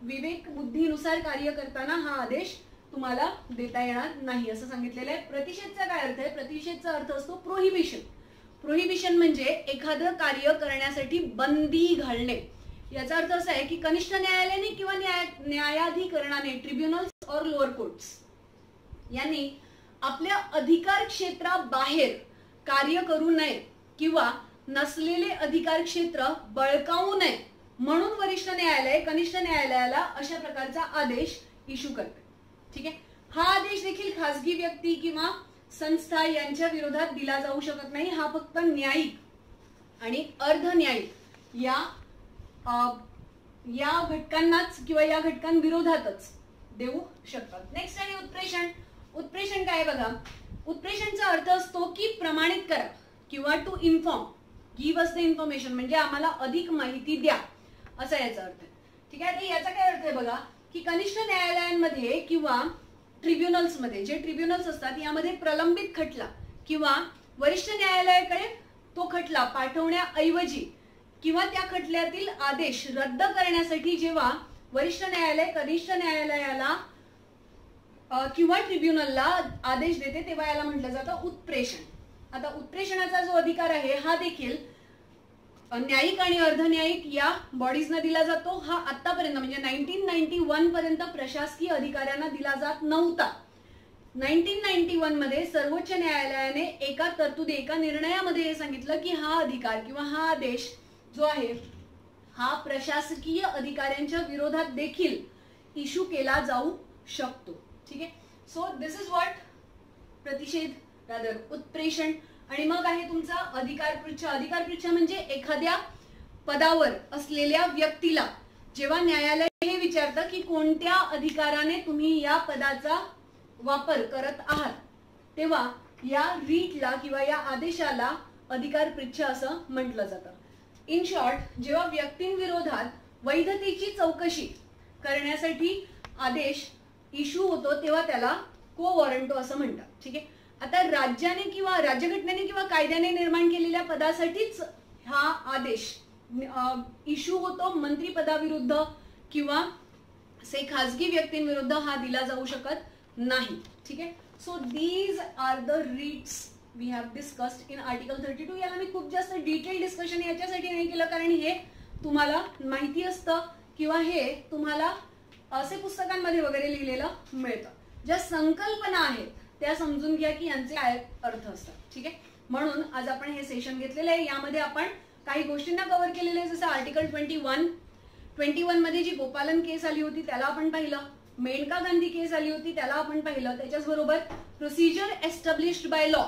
विवेक बुद्धीनुसार कार्य करताना हा आदेश तुम्हाला देता येणार नाही असं सांगितलेलं आहे. प्रतिषेधचा काय अर्थ आहे? प्रतिषेधचा अर्थ असतो प्रोहिबिशन. प्रोहिबिशन म्हणजे एखादं कार्य करण्यासाठी बंदी घालणे. याचा अर्थ असा आहे की कनिष्ठ न्यायालयाने किंवा न्यायाधिकरणाने, ट्रिब्युनल्स और लोअर कोर्ट्स यांनी आपल्या अधिकार क्षेत्राबाहेर कार्य करू नये किंवा नसलेले अधिकार क्षेत्र बळकावू नये म्हणून वरिष्ठ न्यायालय कनिष्ठ न्यायालयाला अशा प्रकारचा आदेश इश्यू करते. ठीक आहे. हा आदेश देखील खासगी व्यक्ती किंवा संस्था यांच्या विरोधात दिला जाऊ शकत नाही. हा फक्त न्यायिक आणि अर्धन्यायिक या घटकांनाच किंवा या घटकांविरोधातच देऊ शकतात. नेक्स्ट आहे उत्प्रेषण. उत्प्रेषण काय बघा. उत्प्रेषणचा अर्थ असतो की प्रमाणित करा किंवा to inform, give us the information, म्हणजे आम्हाला अधिक माहिती द्या असा याचा अर्थ आहे. ठीक आहे. याचा काय अर्थ आहे बघा की कनिष्ठ न्यायालयांमध्ये किंवा ट्रिब्युनल्स मध्ये, जे ट्रिब्युनल्स असतात यामध्ये प्रलंबित खटला किंवा वरिष्ठ न्यायालयाकडे तो खटला पाठवण्याऐवजी किंवा त्या खटल्यातील आदेश रद्द करण्यासाठी जेव्हा वरिष्ठ न्यायालय कनिष्ठ न्यायालयाला किंवा ट्रिब्युनलला आदेश देते तेव्हा याला म्हटलं जातं उत्प्रेषण. आता उत्प्रेषणाचा जो अधिकार आहे हा देखील न्यायिक आणि अर्धन्यायिक या बॉडीजना दिला जातो. हा आतापर्यंत म्हणजे 1991 पर्यंत प्रशासकीय अधिकाऱ्यांना दिला जात नव्हता. 1991 मध्ये सर्वोच्च न्यायालयाने एका निर्णयामध्ये हे सांगितलं की हा अधिकार किंवा हा आदेश जो आहे हा प्रशासकीय अधिकाऱ्यांच्या विरोधात देखील इश्यू केला जाऊ शकतो. ठीक आहे. सो दिस इज व्हॉट प्रतिषेध रादर उत्प्रेषण. आणि मग आहे तुमचा अधिकार पृच्छ. अधिकार पृच्छ म्हणजे एखाद्या पदावर असलेल्या व्यक्तीला जेव्हा न्यायालय हे विचारतं की कोणत्या अधिकाराने तुम्ही या पदाचा वापर करत आहात, तेव्हा या रीटला किंवा या आदेशाला अधिकार पृच्छ असं म्हटलं जातं. इन शॉर्ट, जेव्हा व्यक्तींविरोधात वैधतेची चौकशी करण्यासाठी आदेश इश्यू होतो तेव्हा त्याला को वॉरंटो असं म्हणतात. ठीक आहे. आता राज्याने किंवा राज्यघटनेने किंवा कायद्याने निर्माण केलेल्या पदासाठीच हा आदेश इश्यू होतो. मंत्रिपदाविरुद्ध किंवा से खासगी व्यक्तींविरुद्ध हा दिला जाऊ शकत नाही. ठीक आहे. So these are the rights we have discussed in article 32. याला मी खूप जास्त डिटेल डिस्कशन याच्यासाठी नाही केलं कारण हे तुम्हाला माहिती असतं किंवा हे तुम्हाला असे पुस्तकांमध्ये वगैरे लिहिलेलं मिळतं. ज्या संकल्पना आहेत त्या समजून घ्या की यांचे काय अर्थ असतात. ठीक आहे. म्हणून आज आपण हे सेशन घेतलेलं आहे. यामध्ये आपण काही गोष्टींना कव्हर केलेले आहे, जसं आर्टिकल 21 मध्ये जी गोपालन केस आली होती त्याला आपण पाहिलं, मेनका गांधी केस आली होती त्याला आपण पाहिलं, त्याच्याचबरोबर प्रोसिजर एस्टॅब्लिश्ड बाय लॉ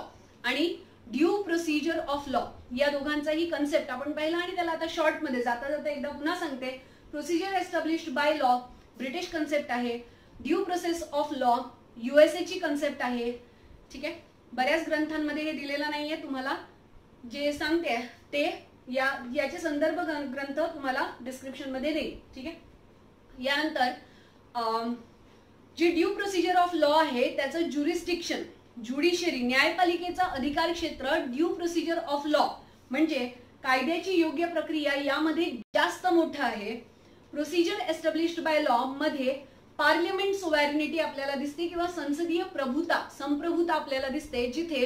आणि ड्यू प्रोसिजर ऑफ लॉ या दोघांचाही कन्सेप्ट आपण पाहिला. आणि त्याला आता शॉर्ट मध्ये जाता जाता एकदा पुन्हा सांगते. Procedure established by law British concept आहे, due process of law USA ची कन्सेप्ट आहे. ठीक आहे. बऱ्याच ग्रंथांमध्ये हे दिलेलं नाहीये. तुम्हाला जे सांगते ते याचे संदर्भ ग्रंथ तुम्हाला डिस्क्रिप्शन मध्ये देईल. ठीक आहे. यानंतर जी ड्यू प्रोसिजर ऑफ लॉ आहे त्याचं ज्युरिस्डिक्शन, ज्युडिशरी न्यायपालिकेचा अधिकार क्षेत्र ड्यू प्रोसिजर ऑफ लॉ म्हणजे कायद्याची योग्य प्रक्रिया यामध्ये जास्त मोठं आहे. प्रोसिजर एस्टॅब्लिश्ड बाय लॉ मध्ये पार्लिमेंट सोव्हॅरिनिटी आपल्याला दिसते किंवा संसदीय संप्रभुता आपल्याला दिसते, जिथे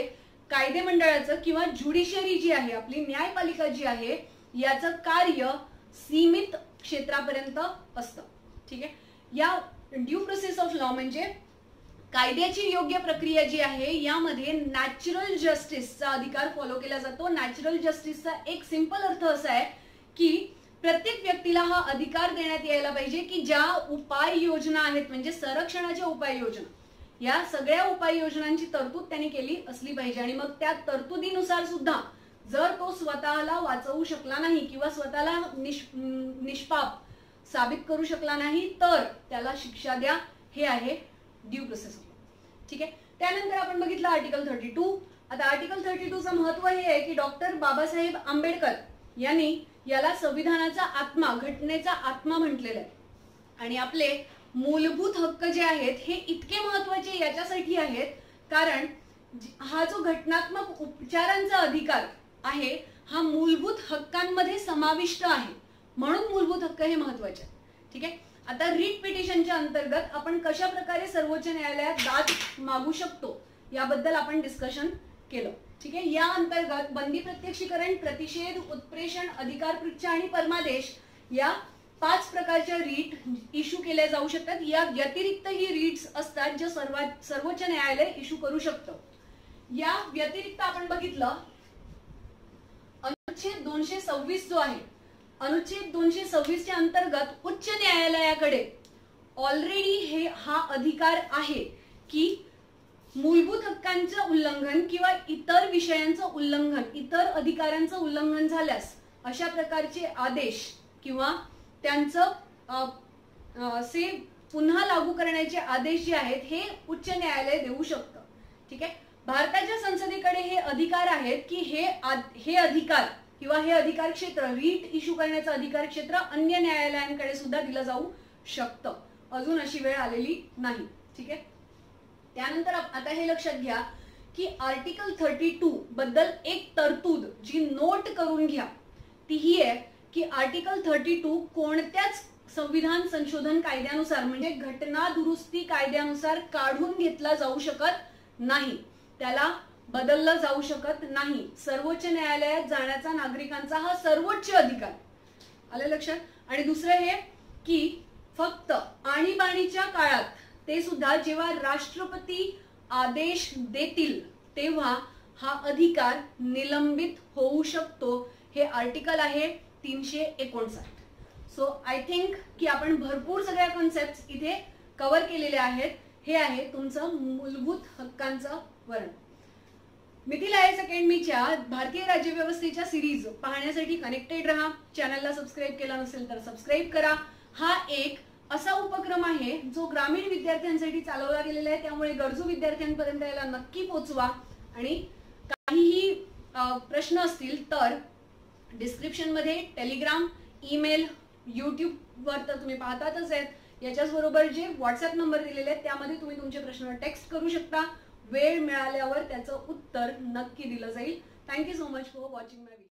कायदेमंडळाचं किंवा ज्युडिशरी जी आहे आपली न्यायपालिका जी आहे याचं कार्य सीमित क्षेत्रापर्यंत असतं. ठीक आहे. या ड्यू प्रोसेस ऑफ लॉ म्हणजे कायद्याची योग्य प्रक्रिया जी आहे यामध्ये नॅचरल जस्टिसचा अधिकार फॉलो केला जातो. नॅचरल जस्टिसचा एक सिंपल अर्थ असा आहे की प्रत्येक व्यक्तीला हा अधिकार देण्यात यायला पाहिजे की ज्या उपाययोजना आहेत म्हणजे संरक्षणाच्या उपाययोजना या सगळ्या उपाययोजनांची तरतूद त्यांनी केली असली पाहिजे. आणि मग त्या तरतुदीनुसार सुद्धा जर तो स्वतःला वाचवू शकला नाही किंवा स्वतःला निष्पाप साबित करू शकला नाही तर त्याला शिक्षा द्या. हे आहे ड्यू प्रोसेस ऑफ लॉ. ठीक आहे. त्यानंतर आपण बघितलं आर्टिकल 32. आता आर्टिकल 32चं महत्व हे आहे की डॉक्टर बाबासाहेब आंबेडकर यांनी याला संविधानाचा आत्मा, घटनेचा आत्मा म्हटलेला आहे. आणि आपले मूलभूत हक्क जे आहेत हे इतके महत्वाचे याच्यासाठी आहेत कारण हा जो घटनात्मक उपचारांचा अधिकार आहे हा मूलभूत हक्कांमध्ये समाविष्ट आहे, म्हणून मूलभूत हक्क हे महत्वाचे आहेत. ठीक आहे. आता रीट पिटिशनच्या अंतर्गत आपण कशा प्रकारे सर्वोच्च न्यायालयात दाद मागू शकतो याबद्दल आपण डिस्कशन केलं. ठीक आहे. या अंतर्गत बंदी, प्रत्यक्षीकरण, प्रतिषेध, उत्प्रेषण, अधिकार पृच्छ आणि परमादेश या 5 प्रकारच्या रीट इश्यू केल्या जाऊ शकतात. या व्यतिरिक्त ही रीट्स असतात ज्या सर्वोच्च न्यायालय इश्यू करू शकतं. या व्यतिरिक्त आपण बघितलं अनुच्छेद 226 जो आहे, अनुच्छेद 226च्या अंतर्गत उच्च न्यायालयाकडे ऑलरेडी हा अधिकार आहे की मूलभूत हक्कांचं उल्लंघन किंवा इतर विषयांचं उल्लंघन, इतर अधिकारांचं उल्लंघन झाल्यास अशा प्रकारचे आदेश किंवा त्यांचं से पुन्हा लागू करण्याचे आदेश जे आहेत हे उच्च न्यायालय देऊ शकतं. ठीक आहे. भारताच्या संसदेकडे हे अधिकार आहेत की हे अधिकार किंवा हे अधिकार क्षेत्र, रीट इश्यू करण्याचं अधिकार क्षेत्र अन्य न्यायालयांकडे सुद्धा दिलं जाऊ शकतं. अजून अशी वेळ आलेली नाही. ठीक आहे. त्यानंतर आता हे लक्षात घ्या की आर्टिकल 32 बद्दल एक तरतूद जी नोट करून घ्या ती ही आहे की आर्टिकल 32 कोणत्याच संविधान संशोधन कायद्यानुसार म्हणजे घटना दुरुस्ती कायद्यानुसार काढून घेतला जाऊ शकत नाही, त्याला बदललं जाऊ शकत नाही. सर्वोच्च न्यायालयात जाण्याचा नागरिकांचा हा सर्वोच्च अधिकार. आलं लक्षात. आणि दुसरं हे की फक्त आणीबाणीच्या काळात ते सुद्धा जेव्हा राष्ट्रपती आदेश देतील तेव्हा हा अधिकार निलंबित होऊ शकतो. हे आर्टिकल आहे 359. सो आय थिंक की आपण भरपूर सगळ्या कॉन्सेप्ट इथे कव्हर केलेले आहेत. हे आहे तुमचं मूलभूत हक्कांचं वर्णन. मिथिला आयएएस अकॅडमीच्या भारतीय राज्यव्यवस्थेच्या सिरीज पाहण्यासाठी कनेक्टेड राहा. चॅनलला सबस्क्राईब केला नसेल तर सबस्क्राईब करा. हा एक असा उपक्रम आहे जो ग्रामीण विद्यार्थ्यांसाठी चालवला गेलेला आहे, त्यामुळे गरजू विद्यार्थ्यांपर्यंत याला नक्की पोहोचवा. आणि काहीही प्रश्न असतील तर डिस्क्रिप्शन मध्ये टेलिग्राम, ईमेल, YouTube वर तर तुम्ही पाहतातच आहेत, याच्याच बरोबर जे व्हॉट्सअप नंबर दिलेले आहेत त्यामध्ये तुम्ही तुमचे प्रश्न टेक्स्ट करू शकता. वेळ मिळाल्यावर त्याचं उत्तर नक्की दिलं जाईल. Thank you so much for watching my video.